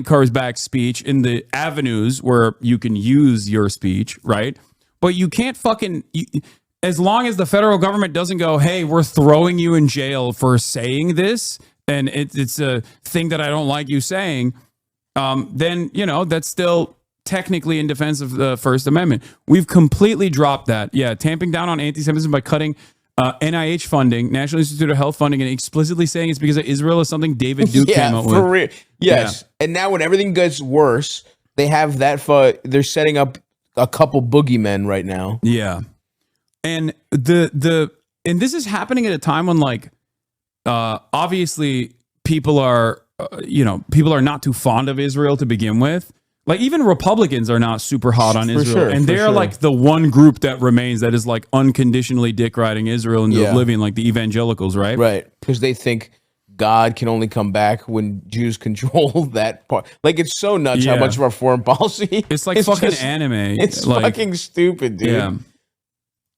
covers back speech in the avenues where you can use your speech. Right. But you can't as long as the federal government doesn't go, hey, we're throwing you in jail for saying this. And it's a thing that I don't like you saying, then, that's still technically in defense of the First Amendment. We've completely dropped that. Yeah, tamping down on anti-Semitism by cutting NIH funding, National Institute of Health funding, and explicitly saying it's because of Israel is something David Duke came up with. For real. Yes. Yeah. And now when everything gets worse, they have they're setting up a couple boogeymen right now. Yeah. And and this is happening at a time when like, obviously people are not too fond of Israel to begin with. Like even Republicans are not super hot on Israel. And they're like the one group that remains that is like unconditionally dick riding Israel into oblivion, like the evangelicals, right? Right. Because they think God can only come back when Jews control that part. Like it's so nuts how much of our foreign policy. It's like fucking anime. It's like, fucking stupid, dude. Yeah.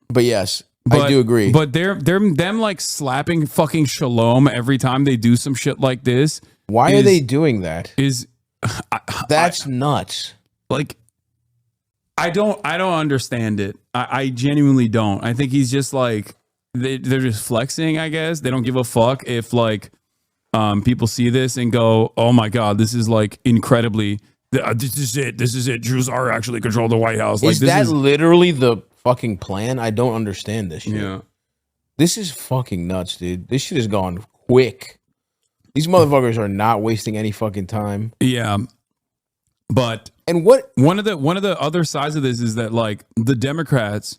But yes. I do agree. But they're them like slapping fucking shalom every time they do some shit like this. Why are they doing that? That's nuts. Like I don't understand it. I genuinely don't. I think he's just like they're just flexing, I guess. They don't give a fuck if like people see this and go, "Oh my god, this is like incredibly this is it. Jews are actually control the White House." Like, is that literally the fucking plan? I don't understand this shit. Yeah. This is fucking nuts, dude. This shit has gone quick. These motherfuckers are not wasting any fucking time. Yeah. But one of the other sides of this is that like the Democrats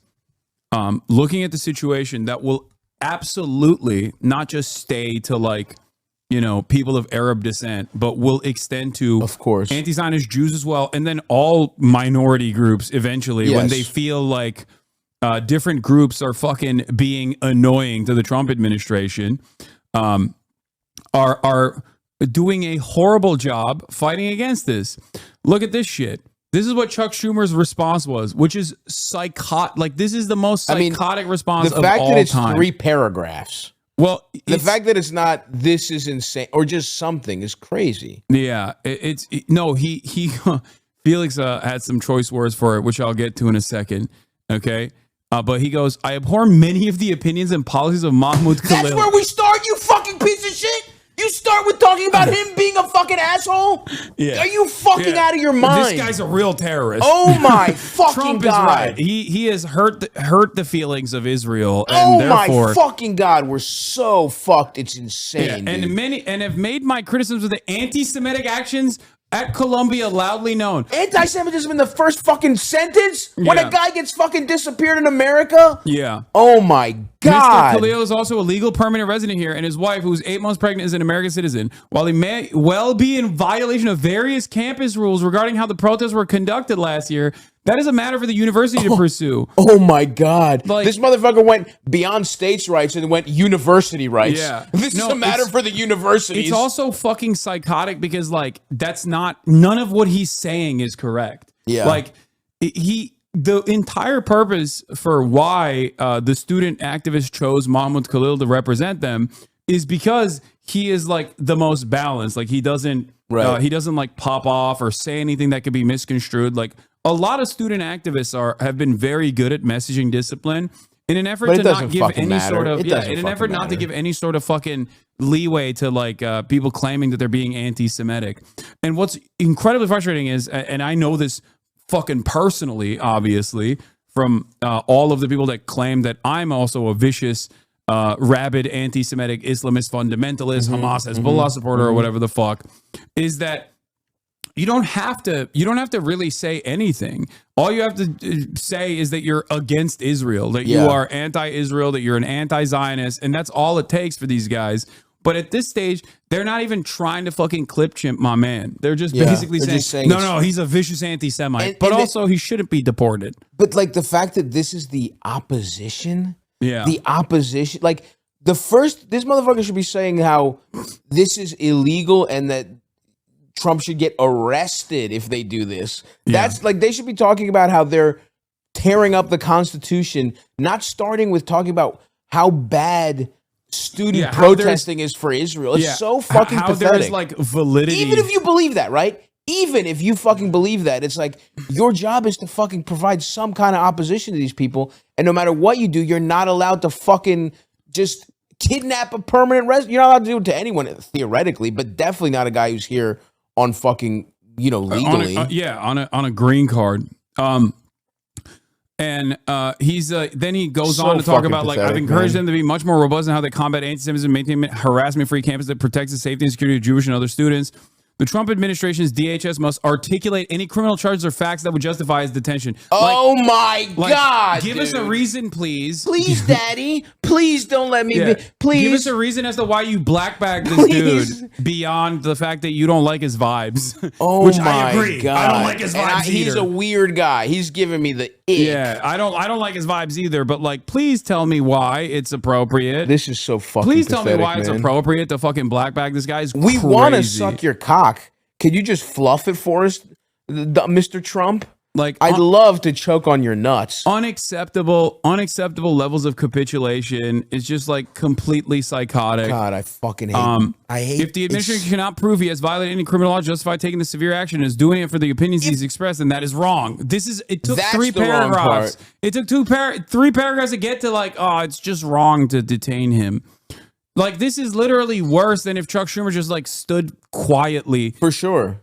looking at the situation that will absolutely not just stay to like, you know, people of Arab descent, but will extend to, of course, anti-Zionist Jews as well, and then all minority groups eventually when they feel like different groups are fucking being annoying to the Trump administration, are doing a horrible job fighting against this. Look at this shit. This is what Chuck Schumer's response was, which is psychotic. Like, this is the most psychotic response of all time. The fact that it's 3 paragraphs. Well, the fact that it's not "this is insane" or just something is crazy. Yeah, no. He Felix had some choice words for it, which I'll get to in a second. Okay, but he goes, "I abhor many of the opinions and policies of Mahmoud Khalil." That's where we start, you fucking piece of shit. You start with talking about him being a fucking asshole? Yeah. Are you fucking out of your mind? This guy's a real terrorist. Oh my fucking Trump God. Is right. He has hurt the feelings of Israel. And oh therefore, my fucking God, we're so fucked. It's insane. Yeah, and have made my criticisms of the anti-Semitic actions at Columbia loudly known. Anti-Semitism in the first fucking sentence? When a guy gets fucking disappeared in America? Yeah. Oh my God. Mr. Khalil is also a legal permanent resident here, and his wife, who's 8 months pregnant, is an American citizen. While he may well be in violation of various campus rules regarding how the protests were conducted last year, that is a matter for the university to pursue. Oh my God. Like, this motherfucker went beyond states' rights and went university rights. Yeah. This is a matter for the universities. It's also fucking psychotic because, like, none of what he's saying is correct. Yeah. Like, the entire purpose for why the student activists chose Mahmoud Khalil to represent them is because he is like the most balanced. Like, he doesn't like pop off or say anything that could be misconstrued. Like, a lot of student activists have been very good at messaging discipline in an effort to not give any sort of not to give any sort of fucking leeway to like people claiming that they're being anti-Semitic. And what's incredibly frustrating is, and I know this fucking personally, obviously, from all of the people that claim that I'm also a vicious, rabid anti-Semitic Islamist fundamentalist, Hamas, Hezbollah supporter, or whatever the fuck, is that you don't have to really say anything. All you have to say is that you're against Israel, that you are anti-Israel, that you're an anti-Zionist, and that's all it takes for these guys. But at this stage, they're not even trying to fucking clip chimp my man. They're just basically saying no, he's a vicious anti-Semite, but also he shouldn't be deported. But like the fact that this is the opposition, the opposition, like this motherfucker should be saying how this is illegal and that Trump should get arrested if they do this. That's like, they should be talking about how they're tearing up the Constitution, not starting with talking about how bad student protesting is for Israel. It's so fucking pathetic. There's like validity. Even if you believe that, right? Even if you fucking believe that, it's like your job is to fucking provide some kind of opposition to these people. And no matter what you do, you're not allowed to fucking just kidnap a permanent resident. You're not allowed to do it to anyone, theoretically, but definitely not a guy who's here on fucking, legally. On a green card. And he's then he goes on to talk about pathetic, I've encouraged them to be much more robust in how they combat anti-Semitism, maintain harassment-free campus that protects the safety and security of Jewish and other students. The Trump administration's DHS must articulate any criminal charges or facts that would justify his detention. Oh my God! Give us a reason, please. Please, Daddy. Please don't let me be. Please. Give us a reason as to why you blackbagged this dude beyond the fact that you don't like his vibes. Oh which my I agree. God! I don't like his vibes either. He's a weird guy. He's giving me the ick. Yeah, I don't like his vibes either. But like, please tell me why it's appropriate. This is so fucking. Please tell pathetic, me why it's appropriate to fucking blackbag this guy. We want to suck your cock. Can you just fluff it for us, Mr. Trump? Like, I'd love to choke on your nuts. Unacceptable levels of capitulation is just like completely psychotic. God, I fucking hate. I hate. If the administration cannot prove he has violated any criminal law, justify taking the severe action, and is doing it for the opinions he's expressed, then that is wrong. It took 3 paragraphs. It took 3 paragraphs to get to like, oh, it's just wrong to detain him. Like, this is literally worse than if Chuck Schumer just like stood quietly. For sure.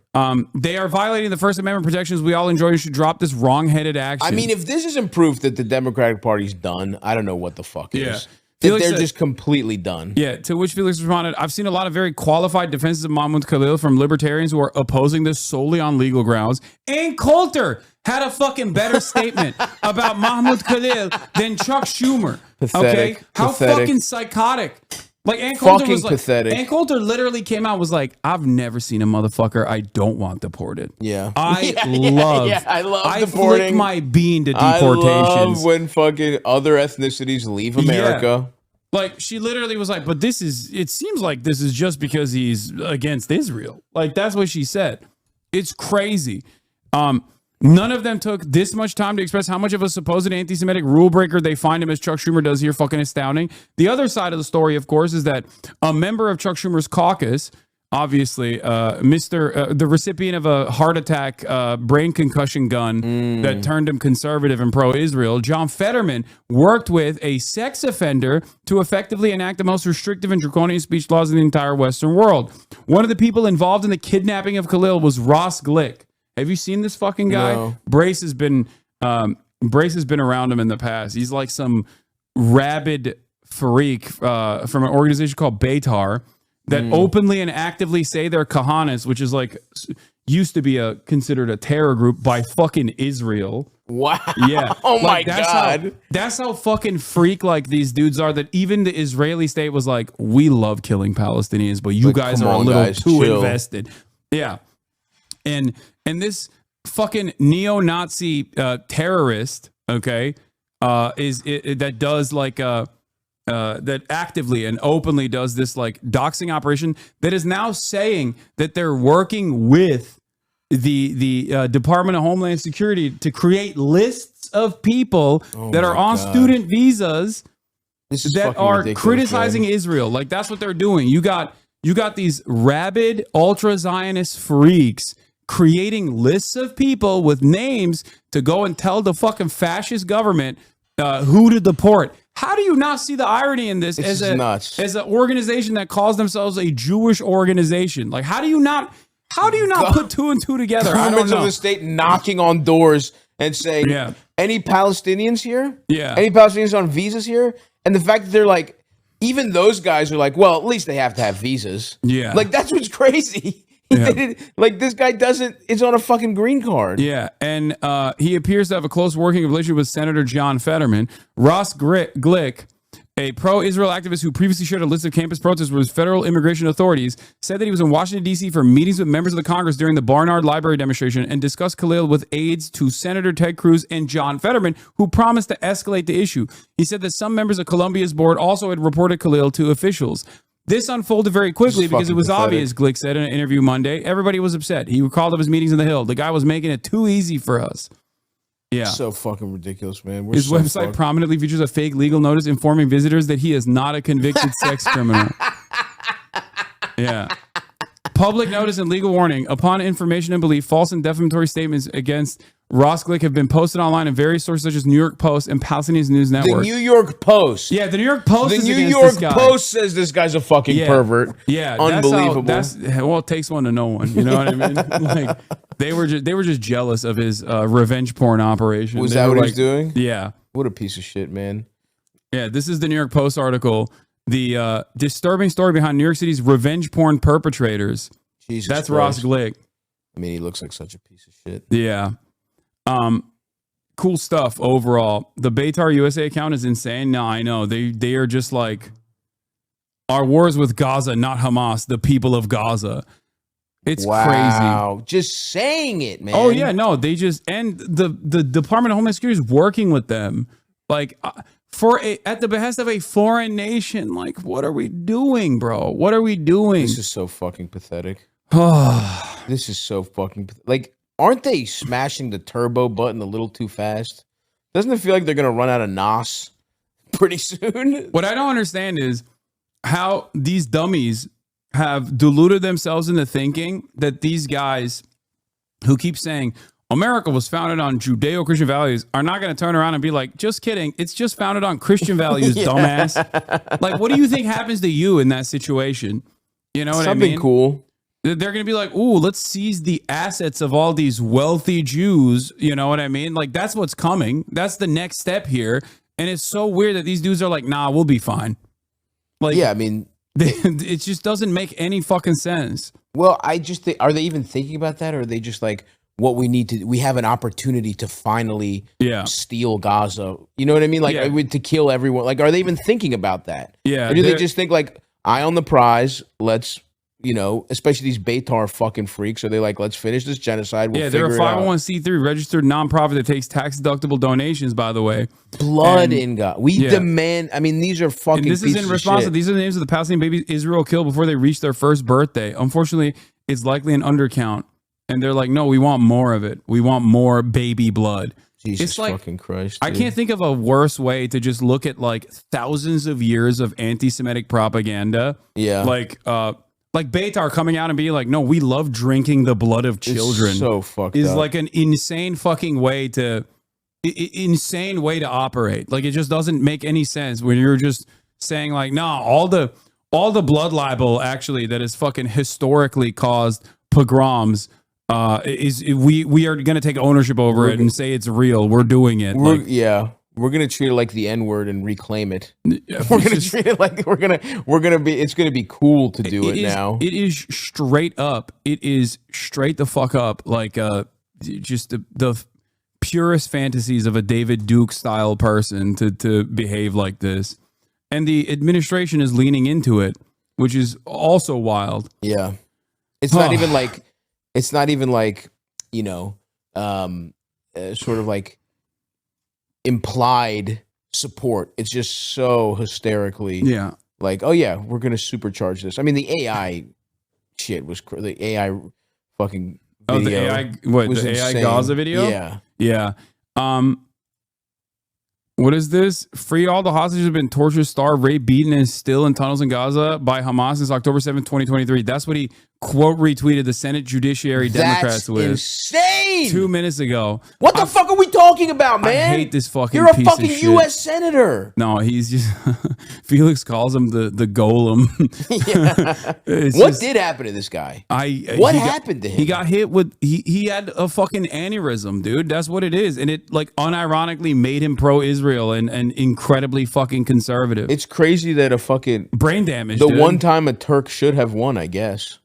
They are violating the First Amendment protections we all enjoy and should drop this wrong-headed action. I mean, if this isn't proof that the Democratic Party's done, I don't know what the fuck is. They're just completely done. Yeah, to which Felix responded, I've seen a lot of very qualified defenses of Mahmoud Khalil from libertarians who are opposing this solely on legal grounds. And Coulter had a fucking better statement about Mahmoud Khalil than Chuck Schumer. Pathetic. Okay? How fucking psychotic. Like, Ann Coulter was like, pathetic. Ann Coulter literally came out and was like, I've never seen a motherfucker I don't want deported. Yeah. I love deporting. flick my bean to deportations. I love when fucking other ethnicities leave America. Yeah. Like, she literally was like, but it seems like this is just because he's against Israel. Like, that's what she said. It's crazy. None of them took this much time to express how much of a supposed anti-Semitic rule breaker they find him, as Chuck Schumer does here. Fucking astounding. The other side of the story, of course, is that a member of Chuck Schumer's caucus, obviously, the recipient of a heart attack, brain concussion gun that turned him conservative and pro-Israel, John Fetterman, worked with a sex offender to effectively enact the most restrictive and draconian speech laws in the entire Western world. One of the people involved in the kidnapping of Khalil was Ross Glick. Have you seen this fucking guy? No. Brace has been around him in the past. He's like some rabid freak from an organization called Beitar that openly and actively say they're Kahanas, which is like used to be considered a terror group by fucking Israel. Wow. Yeah. Oh my God. That's how fucking freak like these dudes are, that even the Israeli state was like, we love killing Palestinians, but you guys are a little too invested. Yeah. And this fucking neo-Nazi terrorist, okay, that does like that actively and openly does this like doxing operation that is now saying that they're working with the Department of Homeland Security to create lists of people that are on student visas that are criticizing Israel. Like, that's what they're doing. You got these rabid ultra-Zionist freaks creating lists of people with names to go and tell the fucking fascist government who to deport. How do you not see the irony in this as an organization that calls themselves a Jewish organization? Like, how do you not put two and two together? Governments of the state knocking on doors and saying, any Palestinians here? Yeah. Any Palestinians on visas here? And the fact that they're like, even those guys are like, well, at least they have to have visas. Yeah. Like, that's what's crazy. Yeah. Like, this guy it's on a fucking green card. Yeah, and he appears to have a close working relationship with Senator John Fetterman. Ross Glick, a pro-Israel activist who previously shared a list of campus protests with federal immigration authorities, said that he was in Washington, D.C. for meetings with members of the Congress during the Barnard Library demonstration and discussed Khalil with aides to Senator Ted Cruz and John Fetterman, who promised to escalate the issue. He said that some members of Columbia's board also had reported Khalil to officials. This unfolded very quickly because it was obvious, Glick said in an interview Monday. Everybody was upset. He recalled of his meetings in the Hill. The guy was making it too easy for us. Yeah. So fucking ridiculous, man. His website prominently features a fake legal notice informing visitors that he is not a convicted sex criminal. Yeah. Public notice and legal warning. Upon information and belief, false and defamatory statements against Ross Glick have been posted online in various sources such as New York Post and Palestinian News Network. The New York Post. Yeah, the New York Post. The New York Post says this guy's a fucking pervert. Yeah, unbelievable. Well, it takes one to know one. You know what I mean? Like, they were just jealous of his revenge porn operation. Was that what he was doing? Yeah. What a piece of shit, man. Yeah, this is the New York Post article. The disturbing story behind New York City's revenge porn perpetrators. Jesus That's Christ. Ross Glick. I mean, he looks like such a piece of shit. Yeah. Cool stuff overall. The Beitar USA account is insane. No, I know. They are just like, our wars with Gaza, not Hamas, the people of Gaza. It's crazy. Just saying it, man. Oh, yeah, no. They just, and the Department of Homeland Security is working with them. Like, at the behest of a foreign nation. Like, what are we doing, bro? What are we doing? This is so fucking pathetic. This is so fucking like, aren't they smashing the turbo button a little too fast? Doesn't it feel like they're gonna run out of NOS pretty soon? What I don't understand is how these dummies have deluded themselves into thinking that these guys who keep saying America was founded on Judeo-Christian values are not going to turn around and be like, just kidding. It's just founded on Christian values, dumbass. Like, what do you think happens to you in that situation? You know what I mean? Something cool. They're going to be like, ooh, let's seize the assets of all these wealthy Jews. You know what I mean? Like, that's what's coming. That's the next step here. And it's so weird that these dudes are like, nah, we'll be fine. Like, yeah, I mean, it just doesn't make any fucking sense. Well, I just think, are they even thinking about that? Or are they just like, what we need to, we have an opportunity to finally steal Gaza. You know what I mean? Like to kill everyone. Like, are they even thinking about that? Yeah. Or do they just think like, eye on the prize, let's, you know, especially these Beitar fucking freaks. Are they like, let's finish this genocide? We'll they're a 501c3 registered nonprofit that takes tax deductible donations, by the way. Blood in God. We demand, I mean, these are fucking this is in response to, these are the names of the Palestinian babies Israel killed before they reached their first birthday. Unfortunately, it's likely an undercount. And they're like, no, we want more of it. We want more baby blood. Jesus fucking Christ. Dude. I can't think of a worse way to just look at like thousands of years of anti-Semitic propaganda. Yeah. Like Beitar coming out and being like, no, we love drinking the blood of children. It's so fucked is up. like an insane fucking way to operate. Like, it just doesn't make any sense when you're just saying like, no, all the blood libel actually that has fucking historically caused pogroms we are going to take ownership over it and say it's real. We're doing it. We're going to treat it like the N-word and reclaim it. We're going to treat it like it's going to be cool to do it now. It is straight up. It is straight the fuck up. Like, just the purest fantasies of a David Duke style person to behave like this. And the administration is leaning into it, which is also wild. Yeah. It's not even like, you know, sort of like implied support. It's just so hysterically like, oh yeah, we're going to supercharge this. I mean, the AI shit was the AI fucking video. The AI, the AI Gaza video? Yeah. Yeah. What is this? Free all the hostages have been tortured, starved, raped, beaten, and still in tunnels in Gaza by Hamas since October 7th, 2023. That's what he quote retweeted the Senate Judiciary Democrats with. Insane. 2 minutes ago. What the fuck are we talking about, man? I hate this fucking You're a piece fucking of shit. U.S. senator. No, he's just Felix calls him the golem. What did happen to this guy? What happened to him? He got hit with he had a fucking aneurysm, dude. That's what it is. And it like unironically made him pro-Israel and incredibly fucking conservative. It's crazy that a fucking brain damage. The one time a Turk should have won, I guess.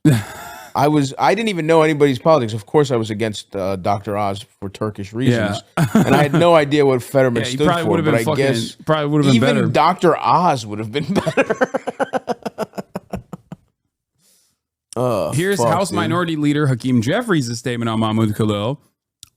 I didn't even know anybody's politics. Of course, I was against Dr. Oz for Turkish reasons, and I had no idea what Fetterman stood for. But I guess probably would have been better. Even Dr. Oz would have been better. Here's House Minority Leader Hakeem Jeffries' statement on Mahmoud Khalil.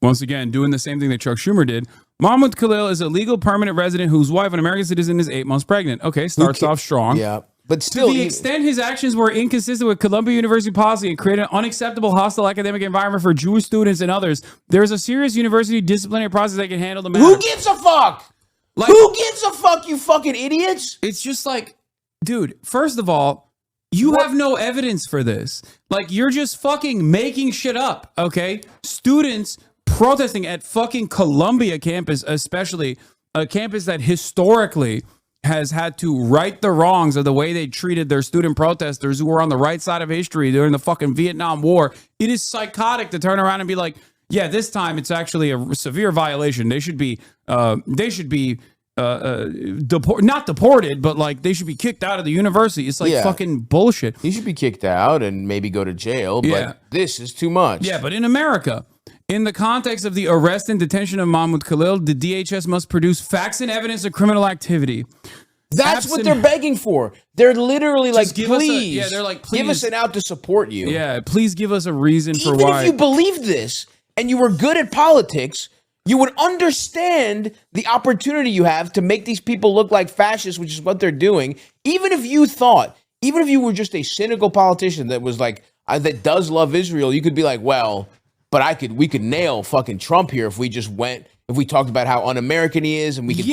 Once again, doing the same thing that Chuck Schumer did. Mahmoud Khalil is a legal permanent resident whose wife, an American citizen, is 8 months pregnant. Okay, starts off strong. Yeah. But still, to the extent his actions were inconsistent with Columbia University policy and created an unacceptable hostile academic environment for Jewish students and others, there is a serious university disciplinary process that can handle the matter. Who gives a fuck? Like, who gives a fuck, you fucking idiots? It's just like, dude, first of all, you have no evidence for this. Like, you're just fucking making shit up, okay? Students protesting at fucking Columbia campus, especially a campus that historically has had to right the wrongs of the way they treated their student protesters who were on the right side of history during the fucking Vietnam War. It is psychotic to turn around and be like, yeah, this time it's actually a severe violation. They should be not deported, but like they should be kicked out of the university. It's like fucking bullshit. He should be kicked out and maybe go to jail, but this is too much. Yeah, but in America, in the context of the arrest and detention of Mahmoud Khalil, the DHS must produce facts and evidence of criminal activity. That's what they're begging for. They're literally like, please. They're like, please give us an out to support you. Yeah, please give us a reason for Even why. if you believed this and you were good at politics, you would understand the opportunity you have to make these people look like fascists, which is what they're doing. Even if you were just a cynical politician that was like, that does love Israel, you could be like, well, but we could nail fucking Trump here if we talked about how un-American he is, and we can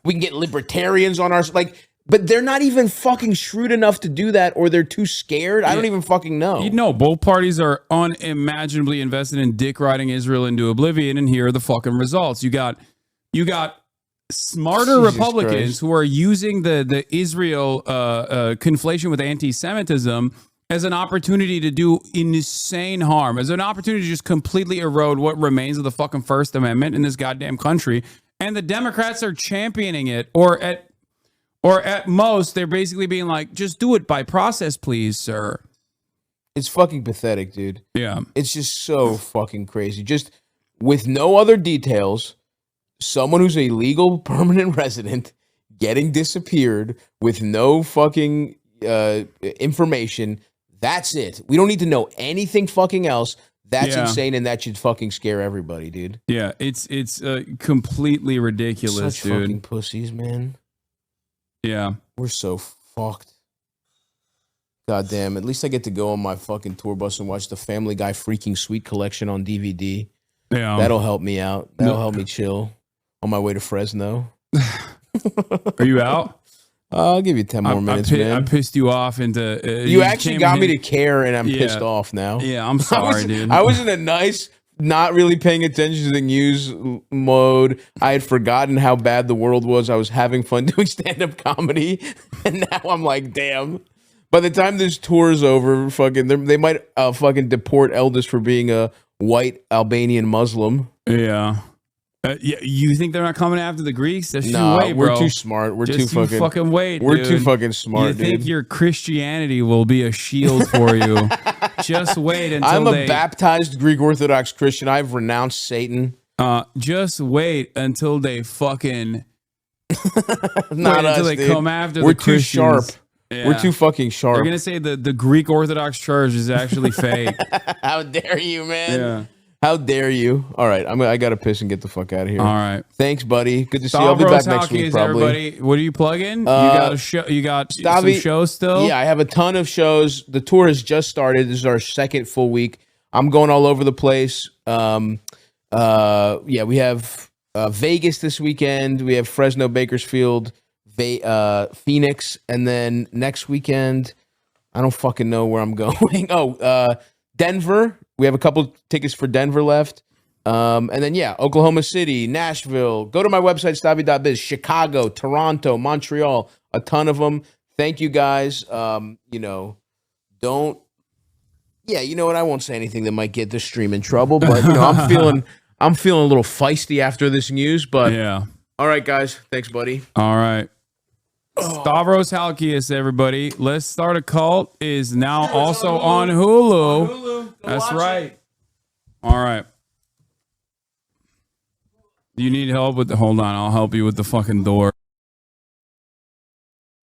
we can get libertarians on our, like, but they're not even fucking shrewd enough to do that, or they're too scared. I don't even fucking know. You know, both parties are unimaginably invested in dick riding Israel into oblivion, and here are the fucking results. You got smarter Republicans who are using the Israel conflation with anti-Semitism as an opportunity to do insane harm, as an opportunity to just completely erode what remains of the fucking First Amendment in this goddamn country. and the Democrats are championing it, or at most they're basically being like, just do it by process, please, sir. It's fucking pathetic, dude. Yeah. It's just so fucking crazy. Just with no other details, someone who's a legal permanent resident getting disappeared with no fucking information. That's it. We don't need to know anything fucking else. That's insane, and that should fucking scare everybody, dude. Yeah, it's completely ridiculous, Such dude. Fucking pussies, man. Yeah. We're so fucked. God damn, at least I get to go on my fucking tour bus and watch the Family Guy Freaking Sweet collection on DVD. Yeah. That'll help me out. That'll help me chill on my way to Fresno. Are you out? I'll give you 10 more minutes, man. I pissed you off into... you actually got me to care, and I'm pissed off now. Yeah, I'm sorry, dude. I was in a nice, not really paying attention to the news mode. I had forgotten how bad the world was. I was having fun doing stand-up comedy, and now I'm like, damn. By the time this tour is over, they might fucking deport Eldest for being a white Albanian Muslim. Yeah. You think they're not coming after the Greeks? That's wait, we're bro. too smart. We're Just too fucking wait. We're dude. too fucking smart. You think your Christianity will be a shield for you? Just wait until I'm a baptized Greek Orthodox Christian. I've renounced Satan. Just wait until they fucking not us, until they dude. come after We're the too Christians. sharp. Yeah. We're too fucking sharp. They're gonna say the Greek Orthodox Church is actually fake. How dare you, man? Yeah. How dare you? All right, I gotta piss and get the fuck out of here. All right. Thanks, buddy. Good to see you. I'll be back next week, probably. Everybody. What are you plugging? You got a show. You got Stavvy, some shows still? Yeah, I have a ton of shows. The tour has just started. This is our second full week. I'm going all over the place. We have Vegas this weekend. We have Fresno, Bakersfield, Phoenix, and then next weekend, I don't fucking know where I'm going. Denver. We have a couple tickets for Denver left. And then, Oklahoma City, Nashville. Go to my website, stavvy.biz. Chicago, Toronto, Montreal, a ton of them. Thank you, guys. You know what? I won't say anything that might get the stream in trouble, but I'm feeling a little feisty after this news. But yeah. All right, guys. Thanks, buddy. All right. Stavros Halkias, everybody. Let's Start a Cult is now also on Hulu. That's right. All right. You need help with hold on, I'll help you with the fucking door.